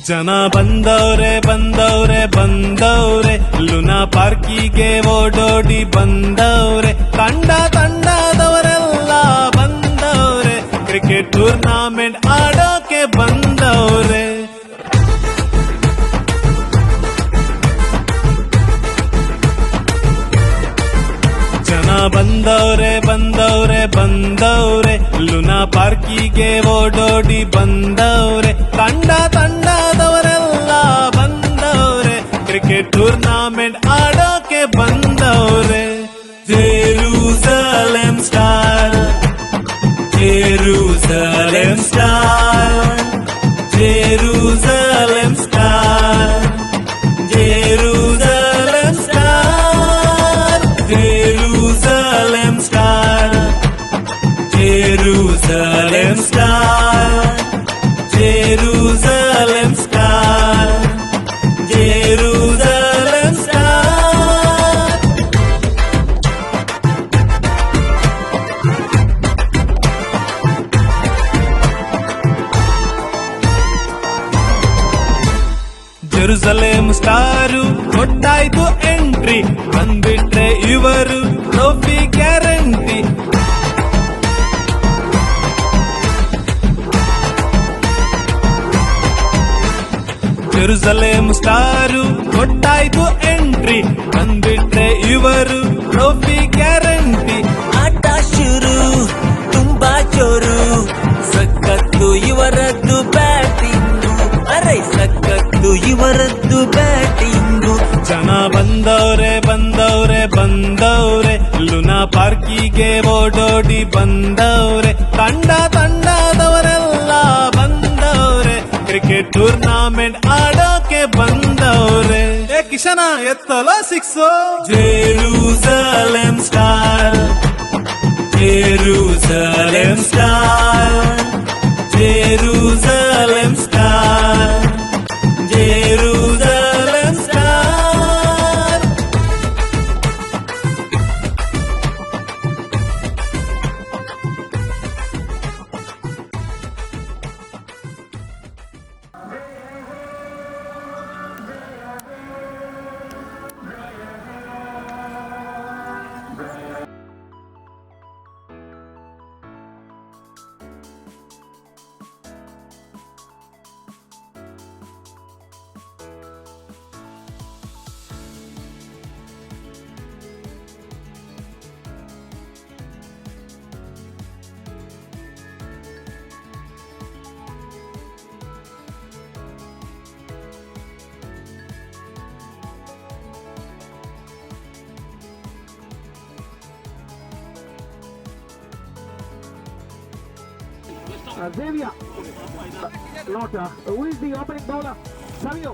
ಜನ ಬಂದವ್ರೆ ಬಂದವ್ರೆ ಬಂದವ್ರೆ ಲುನಾ ಪಾರ್ಕಿಗೆ ಓಡೋಡಿ ಬಂದವ್ರೆ ತಂಡದವರೆಲ್ಲ ಬಂದವ್ರೆ ಕ್ರಿಕೆಟ್ ಟೂರ್ನಾಮೆಂಟ್ ಆಡೋಕೆ ಬಂದವ್ರೆ. ಜನ ಬಂದವ್ರೆ ಬಂದವ್ರೆ ಬಂದವ್ರೆ ಲುನಾ ಪಾರ್ಕಿಗೆ ಓಡೋಡಿ ಬಂದವ್ರೆ ತಂಡದವರೆಲ್ಲ ಬಂದವ್ರೆ ಕ್ರಿಕೆಟ್ ಟೂರ್ನಾಮೆಂಟ್ ಆಡೋಕೆ ಬಂದವ್ರೆ. Jerusalem star Jerusalem star Jerusalem star Jerusalem star Jerusalem star Jerusalem star Jerusalem star Jerusalem star. Jerusalem star ಕೊಟ್ಟಾಯ್ತು ಎಂಟ್ರಿ, ಬಂದ್ಬಿಟ್ರೆ ಇವರು ಟ್ರೋಫಿ ಗ್ಯಾರಂಟಿ. ಜೆರೂಸಲೇಮ್ ಸ್ಟಾರು ಕೊಟ್ಟಾಯ್ತು ಎಂಟ್ರಿ, ಬಂದ್ಬಿಟ್ರೆ ಇವರು ಟ್ರೋಫಿ ಗ್ಯಾರಂಟಿ. ಆಟ ಶುರು ತುಂಬಾ ಜೋರು, ಸಖತ್ತು ಇವರದ್ದು ಬ್ಯಾಟಿಂಗು, ಅರೆ ಸಖತ್ತು ಇವರದ್ದು ಬ್ಯಾಟಿಂಗು. ಜನ ಬಂದವ್ರೆ ಬಂದವ್ರೆ ಬಂದವ್ರೆ ಲುನಾ ಪಾರ್ಕಿಗೆ ಓಡೋಡಿ ಬಂದವ್ರೆ ತಂಡದವರೆಲ್ಲ ಬಂದವ್ರೆ ಕ್ರಿಕೆಟ್ ಟೂರ್ನಾಮೆಂಟ್ ಆಡೋಕೆ ಬಂದವ್ರೆ. ಏ ಕಿಶನ ಎತ್ತಲ six. Jerusalem star Jerusalem star Jerusalem star Jerusalem star. Xavier, Lotta. Who is the opening bowler? Savio.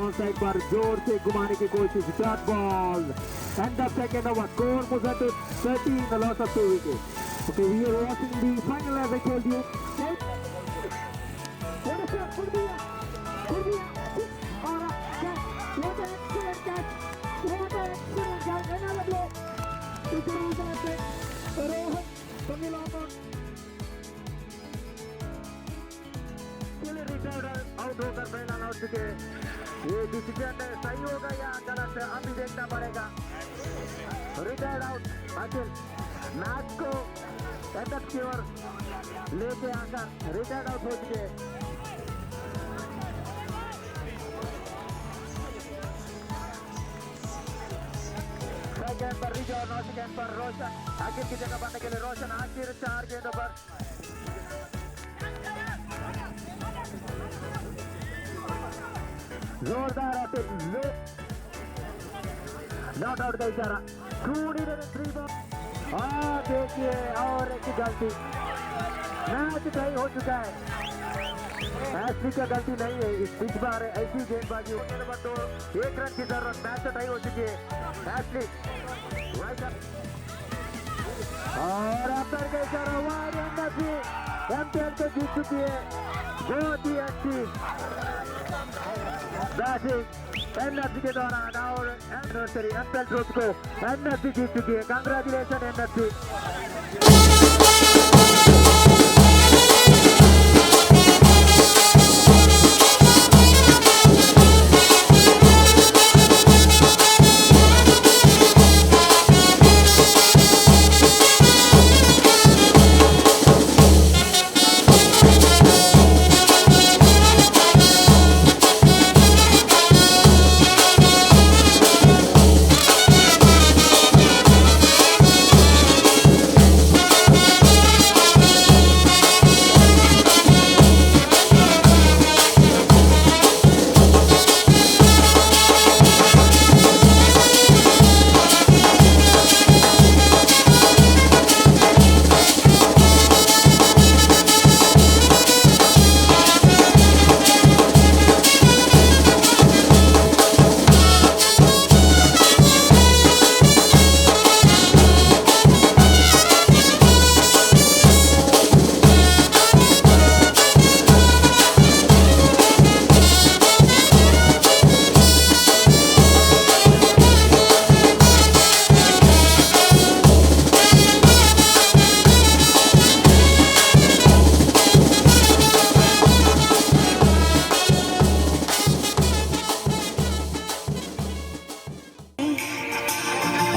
Onside पर जोर से घुमाने की कोशिश, dot ball and the second over score was at 13, the loss of 2 wickets. Okay, we are watching the final as I told you. What a shot, what an excellent catch, another blow. Rohan Pangilakon fully retired out होकर पहला out चुके ये decision सही होगा या गलत है अभी देखना पड़ेगा। रिटायर्ड आउट अखिल मैच को एंड की ओर लेके आकर रिटायर्ड आउट हो चुके हैं। सेकंड पर रिजो और 9 सेकंड पर रोशन अखिल की जगह बनने के लिए रोशन आखिर 4 गेंदों पर जोरदार अटैक नॉट आउट का इशारा। देखिए और एक गलती मैच टाई हो चुका है। एसपी का गलती नहीं है इस बार ऐसी गेंदबाजी नंबर 2 1 रन की जरूरत मैच टाई हो चुकी है। एसपी और अंदर का इशारा वाइड एमपीएल को जीत चुकी है। बहुत ही अच्छी बैटिंग एनएफसी के दौरान और एनिवर्सरी एमपीएल ट्रॉफी को एनएफसी जीत चुकी है। Congratulation NFC.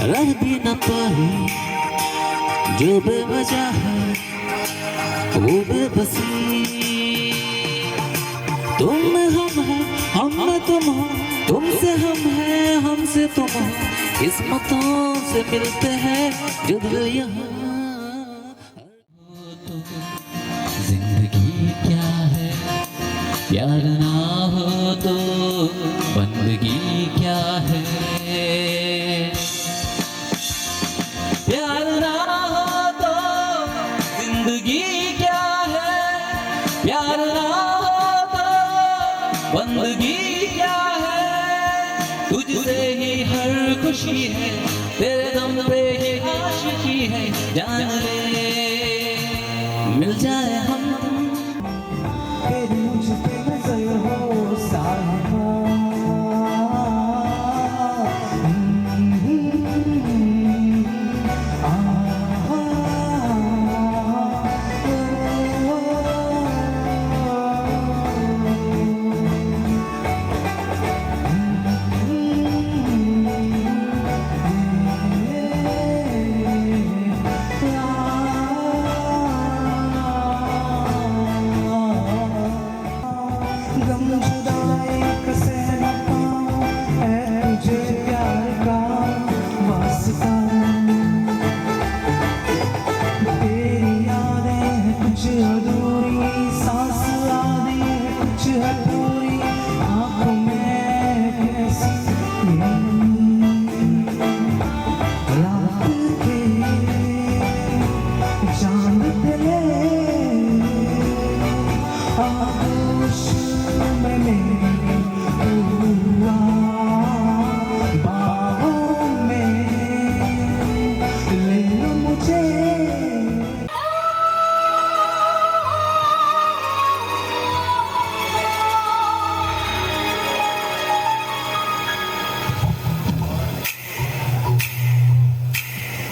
रह भी न पाए जो बेवजह है वो बेबसी। तुम में हम हैं हम में तुम हो, तुमसे हम हैं हमसे तुम हो, किस्मतों से मिलते हैं जब यहाँ। जिंदगी क्या है प्यार ना हो तो बंदगी क्या है। प्यार ना हो तो जिंदगी क्या है, प्यार ना हो तो बंदगी क्या है। तुझसे ही हर खुशी है, तेरे दम पे ही आशिकी है। जान ले मिल जाए हम तेरी मुझ पे नजर हो साहिबा।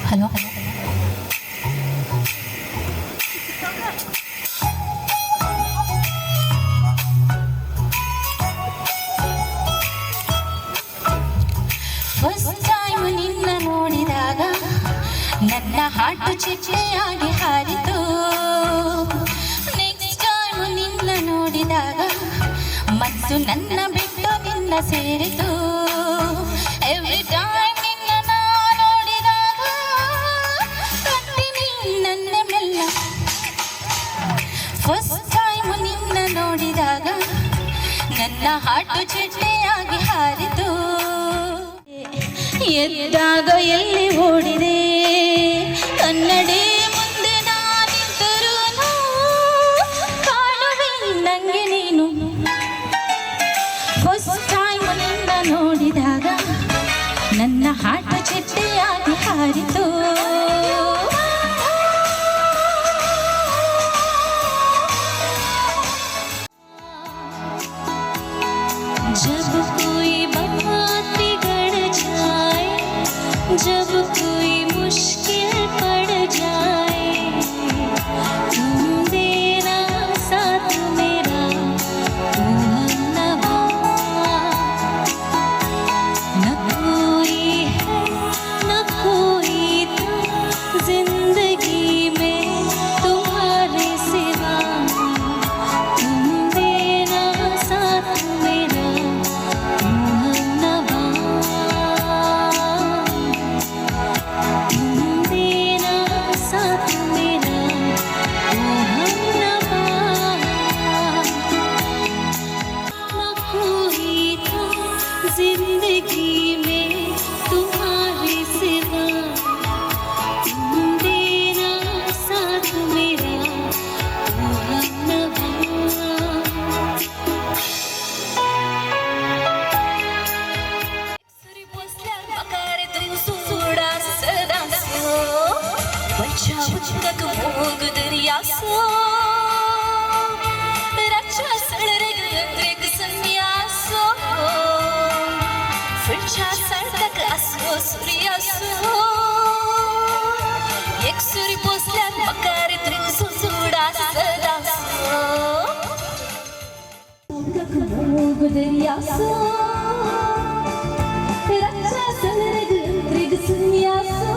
हेलो ಟೈಮ್ ನಿನ್ನ ನೋಡಿದಾಗ ನನ್ನ ಹಾಟು ಚಿಟ್ಟೆಯಾಗಿ ಹಾರಿತು. ನೆಕ್ಸ್ಟ್ ಟೈಮ್ ನಿನ್ನ ನೋಡಿದಾಗ ಮನಸ್ಸು ನನ್ನ ಬಿಟ್ಟು ನಿನ್ನ ಸೇರಿತು. ಎವ್ರಿ ಟೈಮ್ ನಿನ್ನ ನಾ ನೋಡಿದಾಗ ಕಣ್ಣಿನಿ ನನ್ನ ಮೆಲ್ಲ. ಫಸ್ಟ್ ಟೈಮ್ ನಿನ್ನ ನೋಡಿದಾಗ ನನ್ನ ಹಾಟು ಚಿಟ್ಟೆಯಾಗಿ ಹಾರಿತು. ಎದ್ದಾಗ ಎಲ್ಲಿ ಓಡಿದೆ ಕನ್ನಡಿ ಮುಂದೆ ನಾನಿದ್ದರೂ ಕಾಣುವೆ ನಂಗೆ ನೀನು. ಫಸ್ಟ್ ಟೈಮ್ ನಿನ್ನ ನೋಡಿದಾಗ ನನ್ನ ಹಾಟು ಚಿಟ್ಟೆಯಾಗಿ ಹಾರಿತು. जब कोई बात बिगड़ जाए, जब कोई मुश्किल पड़ जाए, तुम देना साथ मेरा तू हमनवा. न कोई है न कोई था जिंदगी में तुम्हारे सिवा. तुम देना साथ मेरा जिंदगी में तुम्हारे सिवा. तुम देना साथ मेरा तू हमनवा. सुरी पोसल्या मकारे तुम सोडा सदा सो वरच्या उच्चक मोग दरिया सो रक्षा सळरेग द्रेग संन्यासो फिरच्या सळतक असो सूर्यासो. एक सुरी पोसल्या मकारे तुम सोडा सदा सो मोग दरिया सो रक्षा सळरेग द्रेग संन्यासो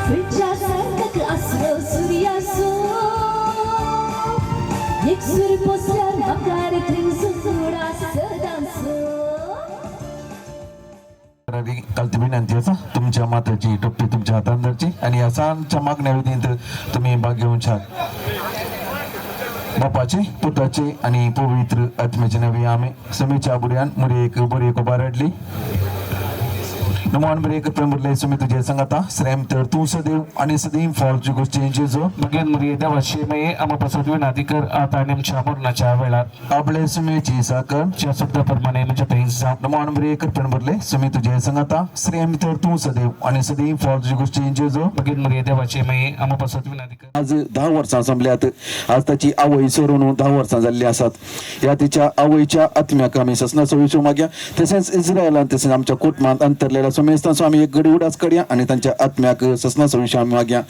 फिरच्या सळतक असो सूर्यासो. एक सुरी पोसल्या मकारे तुम सोडा सदा सो. कळती विनंती असा तुमच्या माताची टोपी तुमच्या हातांदरची आणि असांच्या मागण्या विधीत तुम्ही भाग घेऊन छान बापाचे पुत्राचे आणि पवित्र आत्म्याचे नवी आमे समीच्या बुड्यान मुरे एक बरी एक बारडली नमान बरे एक प्रमुरले सुमी तुझे संगता श्रेम तर तू सदैव आणि सदैव फॉलची गोष्टी जो बगेन मर्यादा वशिमये आम्हापासून विनाधिकर आता नेमच्या पूर्णाच्या वेळात आपले सुमीची साकर च्या शब्दाप्रमाणे म्हणजे तेजा नमान बरे एक प्रमुरले सुमी तुझे संगता श्रेम तर तू सदैव आणि सदैव फॉलची गोष्टी जो बगेन मर्यादा वशिमये आम्हापासून विनाधिकर आज 10 वर्सां संपल्यात. आज ताची आवय सोडून 10 वर्सां जाल्ली आसात. ह्या तिच्या आवयच्या आत्म्याक आमी ससना सविशो मागया. तशेंच इस्रायलान तशेंच आमच्या कुटुंबात अंतरलेल्या समेस्तांचो आमी एक गडी उडास काडया आणि तांच्या आत्म्याक ससना सविशो आमी मागया.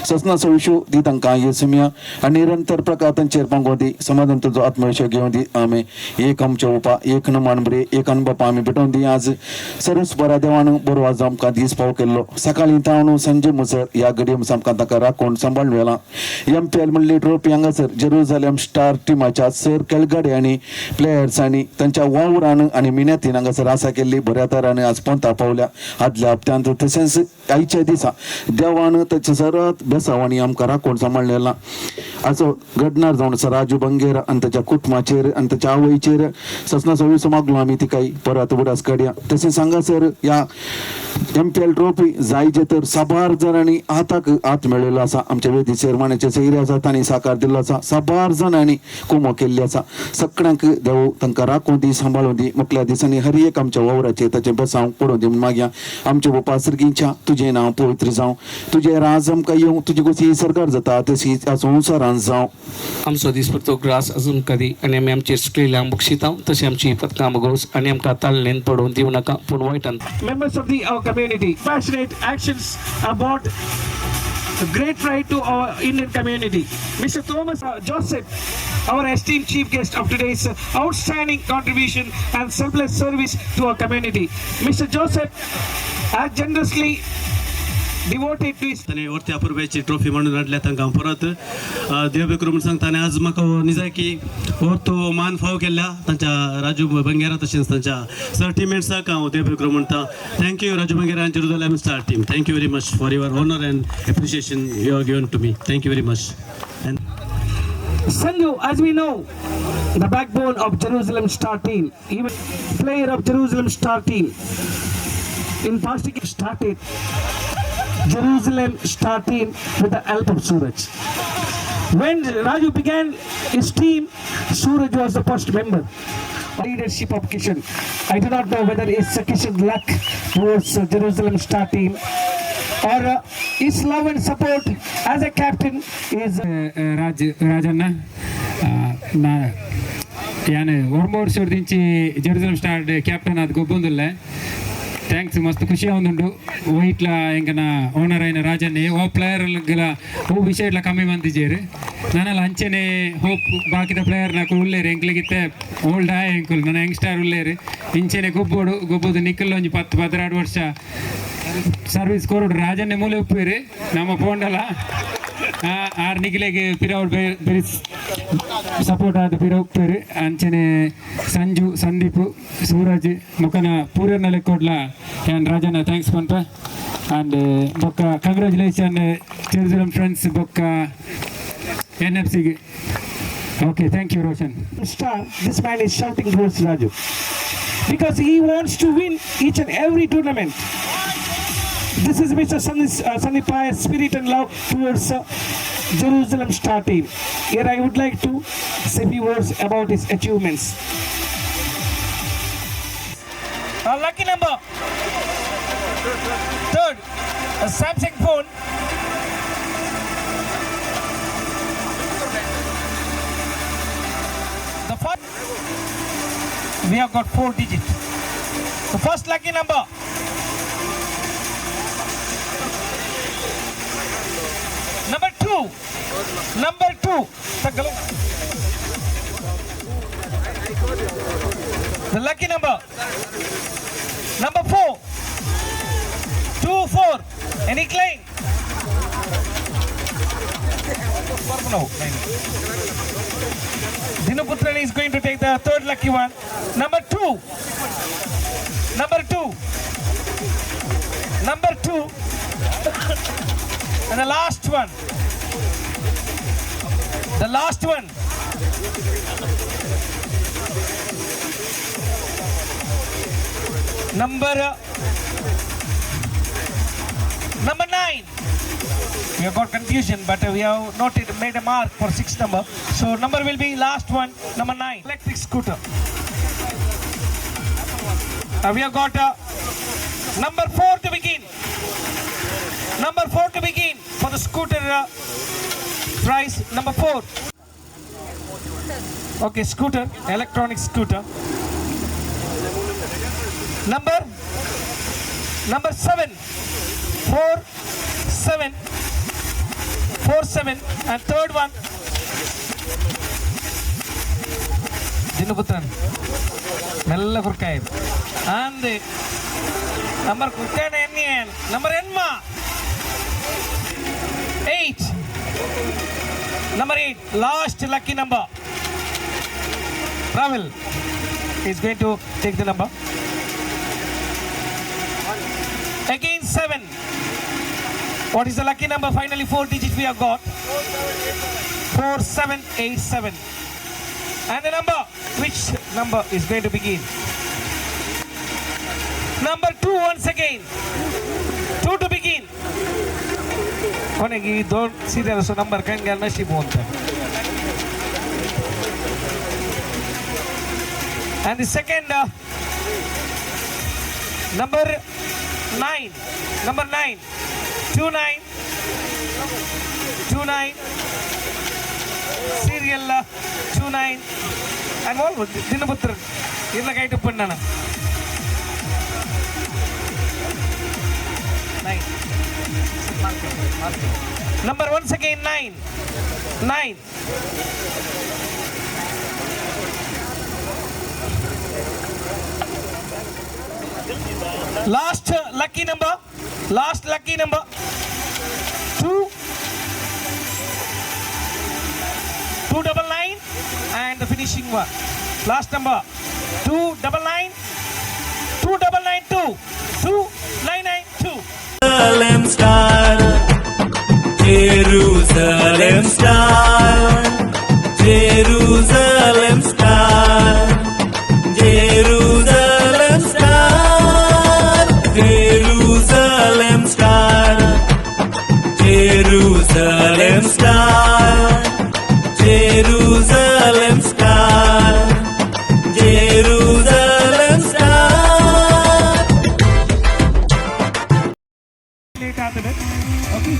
ससना सविशो दी तांकां येसुमिया आणि निरंतर प्रकार तांचेर पांगो दी समाधान तुजो आत्मविश्वास घेवन दी. आमी एक आमच्या उपा एक नमान बरे एक अनबापा आमी भेटोवन दी. आज सरस बरा देवान बरो आज आमकां दीस पाव केल्लो. सकाळी तावन संजे मुसर ह्या गडये आमकां ताका राखून सांबाळून व्हेला. MPL म्हणली ट्रॉफी हांगासर जेरुसलेम स्टार टिमाच्या सर खेळगडे आणि प्लेयर्सांनी तांच्या वावरान आणि मिन्यातीन हांगासर आसा केल्ली बऱ्या तरान आज पंता पावल्या. आदल्या हप्त्यांत तशेंच आयच्या दिसा देवान ताचे सरात बेसावांनी आमकां राखून सांबाळलेला. असो घडणार जावन राजू बंगेर आणि ताच्या कुटुंबाचेर आणि ताच्या आवयचेर ससना सविशो मागलो आमी तिकाय परत उडास काडया. तशेंच हांगासर ह्या MPL ट्रॉफी जायचे तर 7 जणांनी हाताक हात मेळयलो आसा. आमच्या वेदीचेर मानेचे सैरे आसा तांणी साकार दिल्लो आसा. 7 जणांनी कुमो केल्ली आसा. सगळ्यांक देव तांकां राखून दी सांबाळून दी. मुखल्या दिसांनी हर एक आमच्या वावराचेर ताचे बसावंक पडोवन दी म्हूण मागया. आमच्या बापा सर्गींच्या तुजें नांव पवित्र जावं. तुजें राज आमकां येवं. तुजी कशी सरकार जाता तशी ह्या संवसारांत जावं. आमचो दीस पडतो ग्रास अजून कधी आणि आमी आमचेर सुटलेल्यांक बक्षितां तशें आमची पथकां मागोस आणि आमकां ताल्लेन पडोवन दिवं नाका पूण वायटान. Members of our community, passionate actions about a great pride to our Indian community. Mr. Thomas Joseph our esteemed chief guest of today's outstanding contribution and selfless service to our community. Mr. Joseph has generously devoted to his ताणे वरती अपूर्वेची trophy म्हणून हाडल्या तांकां परत देवबेकर म्हणून सांगताना आज म्हाका निजाय की हो तो मान फाव केल्ल्या तांच्या राजू बंगेरा तशेंच तांच्या सर टिममेट्साक हांव देवबेकर म्हणटा थँक्यू राजू बंगेरा आनी Jerusalem star team thank you very much for your honour and appreciation you are given to me thank you very much. Sanju, as we know, the backbone of Jerusalem Star team, even player of Jerusalem Star team. In past he started Jerusalem Star team with the help of Suraj. When Raju began his team, Suraj was the first member. Leadership of Kishan. I do not know whether it's Kishan's luck towards Jerusalem Star team or his love and support as a captain is राजांना याने वर्मोर सोडींची Jerusalem star captain ಅದು ಗೊಬ್ಬೊಂದಿಲ್ಲ thanks ಮಸ್ತ್ ಖುಷಿ ಆಗುಂಡು ವೈಟ್ಲ ಎಂಕನ owner అయిన ರಾಜನ್ನೇ ಓ ಪ್ಲೇಯರ್ಗಳ ಓ ವಿಷಯಡ್ಲ ಕಮ್ಮಿ ಮಂದಿಜೇರು ನನಲ್ಲ ಅಂಚನೆ hope ಬಾಕಿದ player ನಾಕು ಉಳ್ಳೇರು ಎಂಕ್ಲಿಗಿತ್ತೆ old ಆಯ ಎಂಕುಲ್ ನನ್ನ ಯಂಗ್ಸ್ಟಾರ್ ಉಳ್ಳೇರು ಇಂಚೆನೆ ಗೊಬ್ಬೊದು ನಿಕ್ಕಲ್ ಒಂಜಿ 10-12 ವರ್ಷ ಸರ್ವಿಸ್ ಕೊರೋಡು ರಾಜನ್ನೇ ಮೂಲೆ ಉಪ್ಪೇರು ನಮ್ಮ ಪೋಂಡಲ ಆರು ನಿಖಿಲೆಗೆ ಪಿರೌಡ್ ಬೆರಿ ಸಪೋರ್ಟ್ ಆದ ಪಿರ ಉಪ್ಪೇರು ಅಂಚನೆ ಸಂಜು ಸಂದೀಪ್ ಸೂರಜ್ ಮುಖನ ಪೂರ್ಣ ಲೆಕ್ಕೋಡ್ಲ ಕ್ಯಾನ್ ರಾಜನ ಥ್ಯಾಂಕ್ಸ್ ಪಂಪ ಆ್ಯಂಡ್ ಬೊಕ್ಕ ಕಂಗ್ರ್ಯಾಚುಲೇಷನ್ ಜೆರುಸಲೆಮ್ ಫ್ರೆಂಡ್ಸ್ ಬೊಕ್ಕ NFCಗೆ okay thank you Roshan. Star, this man is shouting towards Raju because he wants to win each and every tournament. This is Mr. Sandipa's spirit and love towards Jerusalem Star team. Here I would like to say a few words about his achievements. Lucky number third, a Samsung phone. The first, we have got 4 digits. The first lucky number. Number two. The lucky number. Number 4. 2-4. Any claim? No. Dinaputran is going to take the third lucky one. Number 2. And the last one. Number 9. We have got confusion, but we have made a mark for 6th number. So number will be last one, number 9. Electric scooter. We have got number 4 to begin. For the scooter price. Number 4. Okay, scooter, electronic scooter. Number 7. 4-7 and third one. Dinaputran. Nalla kurkai. And number kurkai NN. Number Enma. 8. Number 8, last lucky number. Ravel is going to take the number. Again 7. What is the lucky number? Finally 4 digits we have got. 4787. And the number, which number is going to begin? Number 2 once again. 2 to begin. ಕೊನೆಗೆ ಈ ದೊಡ್ಡ serious number ಕಂಗೆ ನಶೀಬು ಅಂತ. And the second number 9. 29 serial 29 and all Dinaputran irla kaitu pannana 9. Number once again 9. Last lucky number. 299 and the finishing one. Last number 299 2992 2992. Jerusalem star, Jerusalem star, Jerusalem star, Jerusalem star, Jerusalem star, Jerusalem star, Jerusalem star, Jerusalem star. Late after that. Okay.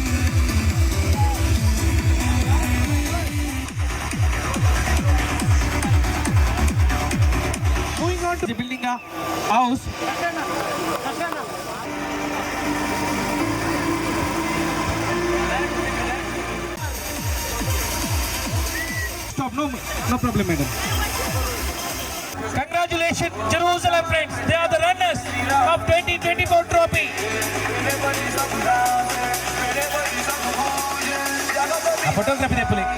Moving on to the building a house. Stop, no problem, madam. Congratulations, Jerusalem friends. They are the runners of 2024 trophy. A photography they pulling.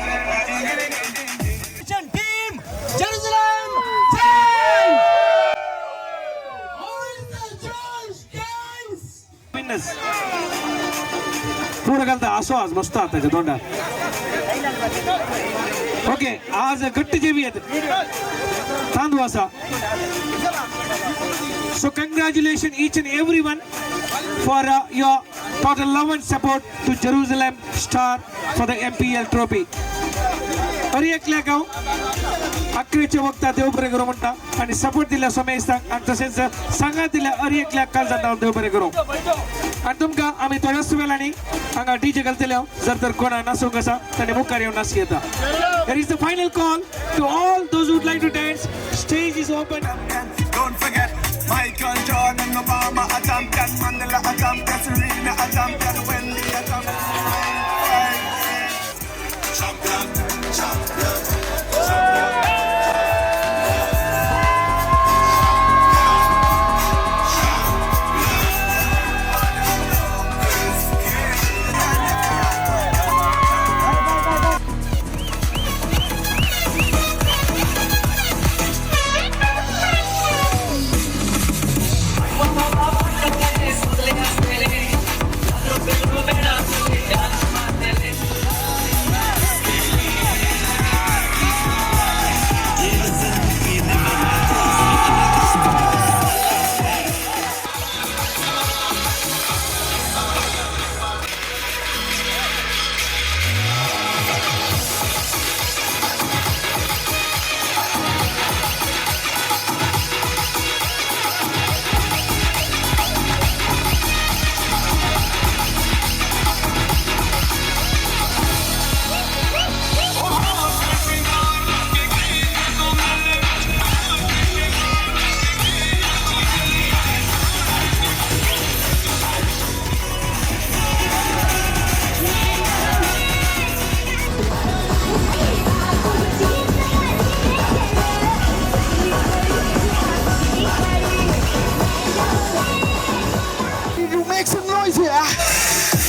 Team Jerusalem winners. पूरा गलत आसो आज मस्त आता है दोंडा. Okay, आज गट्टी जेवी है. तांदवासा. So congratulations each and everyone for your total love and support to Jerusalem Star for the MPL trophy. अरे एक गाव अकरेच्या वक्ता देव बरे करू म्हणता आणि सपोर्ट दिला सोमेस्ताक आणि तसेच सांगा दिला अरे एक काल जाता देव बरे करू आणि तुमका आम्ही थोड्याच वेळाने हांगा डीजे घालतले जर तर कोणा नासूंक आसा ताणे मुखार येवन नाच घेता. Here is the final call to all those who would like to dance. Stage is open. Don't forget Michael Jordan, Obama a champion, Mandela a champion, Serena a champion, Wendy a champion. Champion, champion, champion. Make some noise here.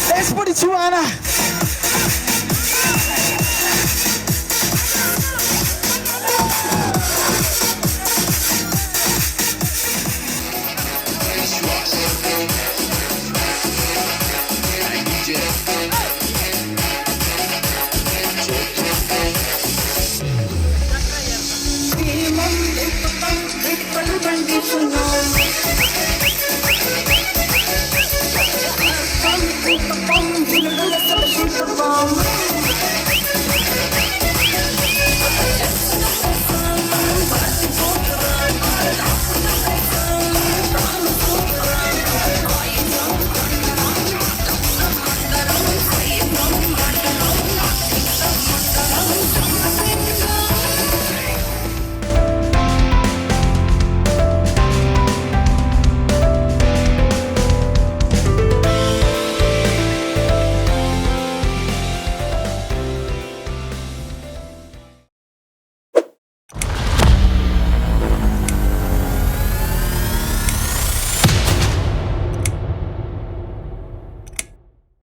Let's put it to Anna.